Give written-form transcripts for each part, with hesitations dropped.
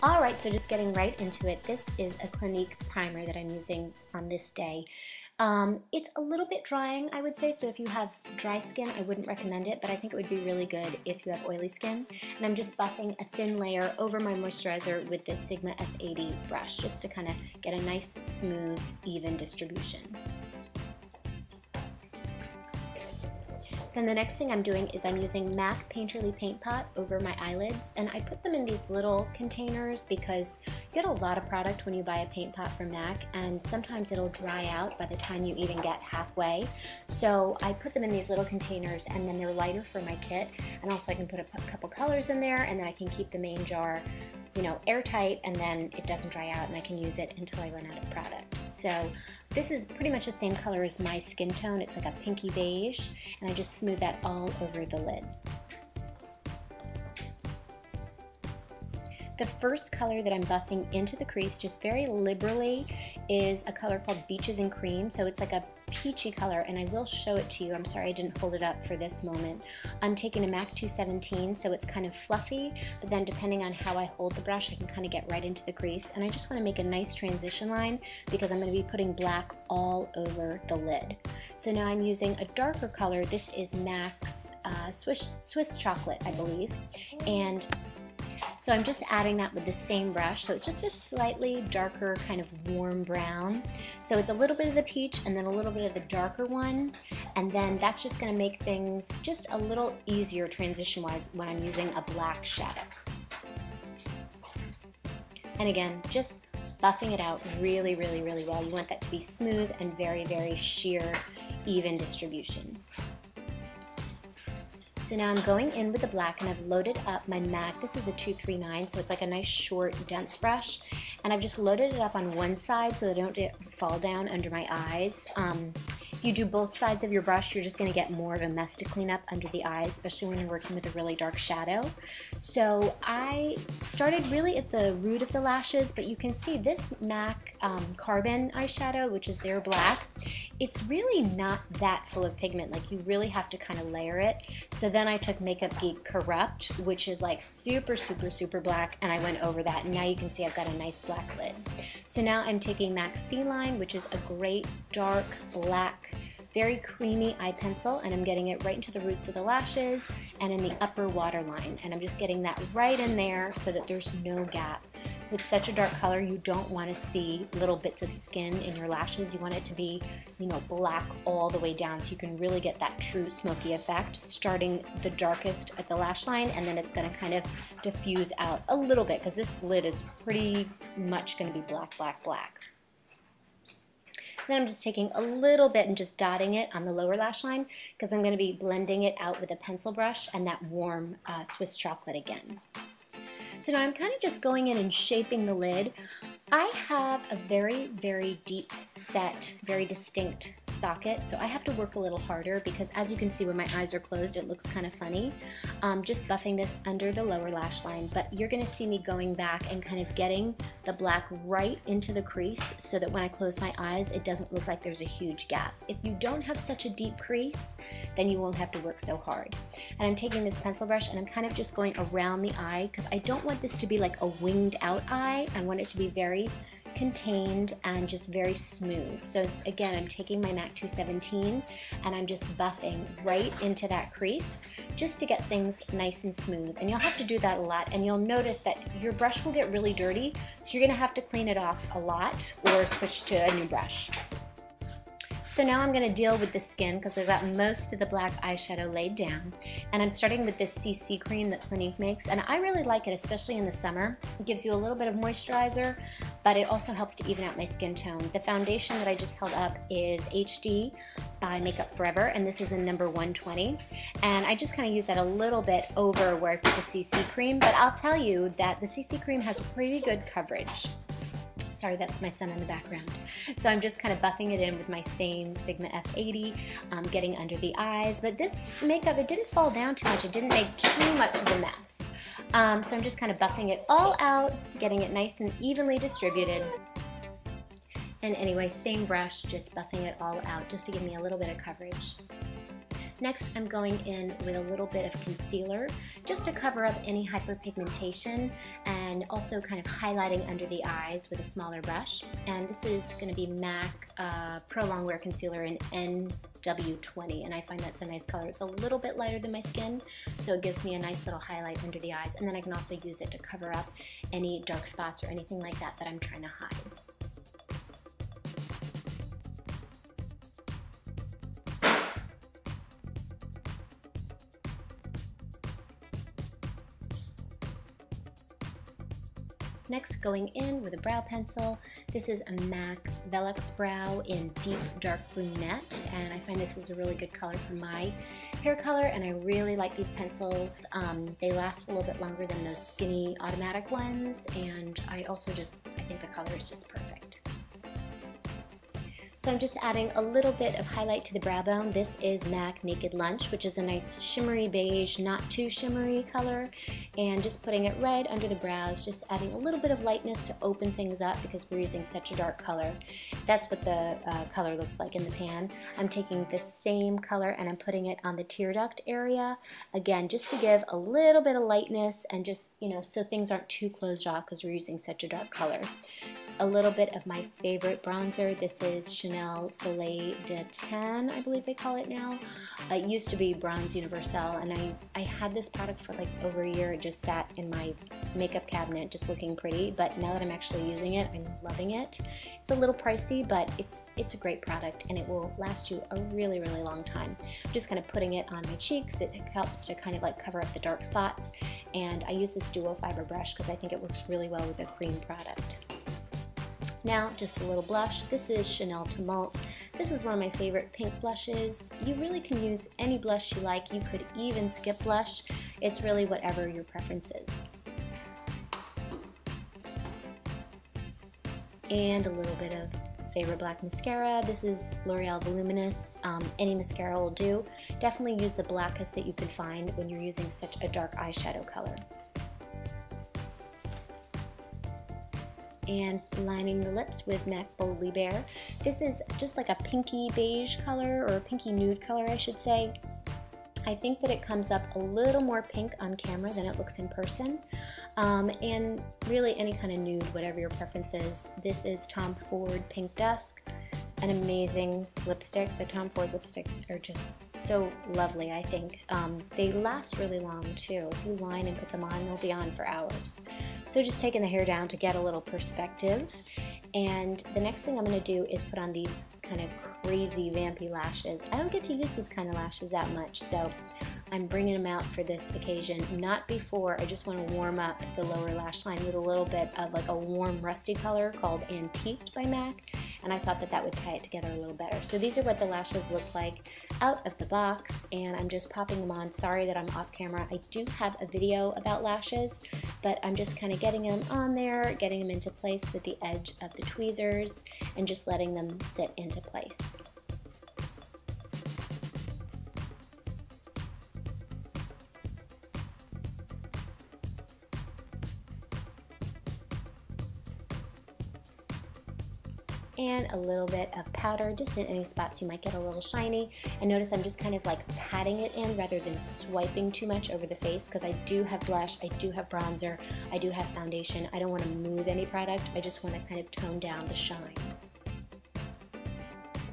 Alright, so just getting right into it, this is a Clinique primer that I'm using on this day. It's a little bit drying, I would say, so if you have dry skin, I wouldn't recommend it, but I think it would be really good if you have oily skin. And I'm just buffing a thin layer over my moisturizer with this Sigma F80 brush, just to kind of get a nice, smooth, even distribution. Then the next thing I'm doing is I'm using MAC Painterly Paint Pot over my eyelids, and I put them in these little containers because you get a lot of product when you buy a paint pot from MAC, and sometimes it'll dry out by the time you even get halfway. So I put them in these little containers, and then they're lighter for my kit, and also I can put a couple colors in there, and then I can keep the main jar, you know, airtight, and then it doesn't dry out and I can use it until I run out of product. So this is pretty much the same color as my skin tone. It's like a pinky beige, and I just smooth that all over the lid. The first color that I'm buffing into the crease, just very liberally, is a color called Beaches and Cream. So it's like a peachy color, and I will show it to you. I'm sorry I didn't hold it up for this moment. I'm taking a MAC 217, so it's kind of fluffy, but then depending on how I hold the brush, I can kind of get right into the crease. And I just want to make a nice transition line because I'm going to be putting black all over the lid. So now I'm using a darker color. This is MAC's Swiss Chocolate, I believe. And so I'm just adding that with the same brush. So it's just a slightly darker kind of warm brown. So it's a little bit of the peach and then a little bit of the darker one. And then that's just going to make things just a little easier transition-wise when I'm using a black shadow. And again, just buffing it out really, really, really well. You want that to be smooth and very, very sheer, even distribution. So now I'm going in with the black, and I've loaded up my MAC. This is a 239, so it's like a nice short dense brush, and I've just loaded it up on one side so they don't fall down under my eyes. If you do both sides of your brush, you're just going to get more of a mess to clean up under the eyes, especially when you're working with a really dark shadow. So I started really at the root of the lashes, but you can see this MAC Carbon eyeshadow, which is their black, it's really not that full of pigment. Like, you really have to kind of layer it. So then I took Makeupgeek Corrupt, which is like super, super, super black, and I went over that, and now you can see I've got a nice black lid. So now I'm taking MAC Feline, which is a great dark black, very creamy eye pencil, and I'm getting it right into the roots of the lashes and in the upper waterline, and I'm just getting that right in there so that there's no gap. With such a dark color, you don't want to see little bits of skin in your lashes. You want it to be, you know, black all the way down, so you can really get that true smoky effect, starting the darkest at the lash line, and then it's going to kind of diffuse out a little bit because this lid is pretty much going to be black, black, black. Then I'm just taking a little bit and just dotting it on the lower lash line because I'm going to be blending it out with a pencil brush and that warm Swiss chocolate again. So now I'm kind of just going in and shaping the lid. I have a very, very deep set, very distinct socket, so I have to work a little harder because, as you can see, when my eyes are closed, it looks kind of funny. Just buffing this under the lower lash line, but you're going to see me going back and kind of getting the black right into the crease so that when I close my eyes, it doesn't look like there's a huge gap. If you don't have such a deep crease, then you won't have to work so hard. And I'm taking this pencil brush and I'm kind of just going around the eye because I don't want this to be like a winged out eye. I want it to be very contained and just very smooth. So again, I'm taking my MAC 217 and I'm just buffing right into that crease just to get things nice and smooth. And you'll have to do that a lot, and you'll notice that your brush will get really dirty, so you're going to have to clean it off a lot or switch to a new brush. So now I'm going to deal with the skin because I've got most of the black eyeshadow laid down, and I'm starting with this CC cream that Clinique makes, and I really like it, especially in the summer. It gives you a little bit of moisturizer, but it also helps to even out my skin tone. The foundation that I just held up is HD by Makeup Forever, and this is in number 120, and I just kind of use that a little bit over where I put the CC cream, but I'll tell you that the CC cream has pretty good coverage. Sorry, that's my son in the background. So I'm just kind of buffing it in with my same Sigma F80, getting under the eyes. But this makeup, it didn't fall down too much. It didn't make too much of a mess. So I'm just kind of buffing it all out, getting it nice and evenly distributed. And anyway, same brush, just buffing it all out just to give me a little bit of coverage. Next, I'm going in with a little bit of concealer just to cover up any hyperpigmentation and also kind of highlighting under the eyes with a smaller brush. And this is going to be MAC Pro Longwear Concealer in NW20, and I find that's a nice color. It's a little bit lighter than my skin, so it gives me a nice little highlight under the eyes, and then I can also use it to cover up any dark spots or anything like that that I'm trying to hide. Next, going in with a brow pencil. This is a MAC Velux Brow in Deep Dark Brunette, and I find this is a really good color for my hair color, and I really like these pencils. They last a little bit longer than those skinny automatic ones, and I think the color is just perfect. So I'm just adding a little bit of highlight to the brow bone. This is MAC Naked Lunch, which is a nice shimmery beige, not too shimmery color, and just putting it right under the brows, just adding a little bit of lightness to open things up because we're using such a dark color. That's what the color looks like in the pan. I'm taking the same color and I'm putting it on the tear duct area, again, just to give a little bit of lightness and just, so things aren't too closed off because we're using such a dark color. A little bit of my favorite bronzer. This is Chanel Soleil de Tan, I believe they call it now. It used to be Bronze Universal, and I had this product for like over a year. It just sat in my makeup cabinet just looking pretty, but now that I'm actually using it, I'm loving it. It's a little pricey, but it's a great product, and it will last you a really, really long time. I'm just kind of putting it on my cheeks. It helps to kind of like cover up the dark spots, and I use this dual fiber brush because I think it works really well with a cream product. Now, just a little blush. This is Chanel Tumult. This is one of my favorite pink blushes. You really can use any blush you like. You could even skip blush. It's really whatever your preference is. And a little bit of favorite black mascara. This is L'Oreal Voluminous. Any mascara will do. Definitely use the blackest that you can find when you're using such a dark eyeshadow color. And lining the lips with MAC Boldly Bare. This is just like a pinky beige color, or a pinky nude color I should say. I think that it comes up a little more pink on camera than it looks in person. And really any kind of nude, whatever your preference is. This is Tom Ford Pink Dusk. An amazing lipstick. The Tom Ford lipsticks are just so lovely, I think. They last really long too. If you line and put them on, they'll be on for hours. So just taking the hair down to get a little perspective. And the next thing I'm going to do is put on these kind of crazy vampy lashes. I don't get to use these kind of lashes that much, so I'm bringing them out for this occasion, not before. I just want to warm up the lower lash line with a little bit of like a warm rusty color called Antiqued by MAC, and I thought that that would tie it together a little better. So these are what the lashes look like out of the box, and I'm just popping them on. Sorry that I'm off camera. I do have a video about lashes, but I'm just kind of getting them on there, getting them into place with the edge of the tweezers, and just letting them sit into place. And a little bit of powder, just in any spots you might get a little shiny. And notice I'm just kind of like patting it in rather than swiping too much over the face, because I do have blush, I do have bronzer, I do have foundation. I don't want to move any product, I just want to kind of tone down the shine.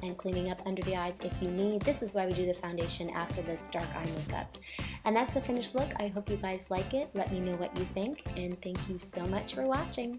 And cleaning up under the eyes if you need. This is why we do the foundation after this dark eye makeup. And that's the finished look. I hope you guys like it. Let me know what you think, and thank you so much for watching.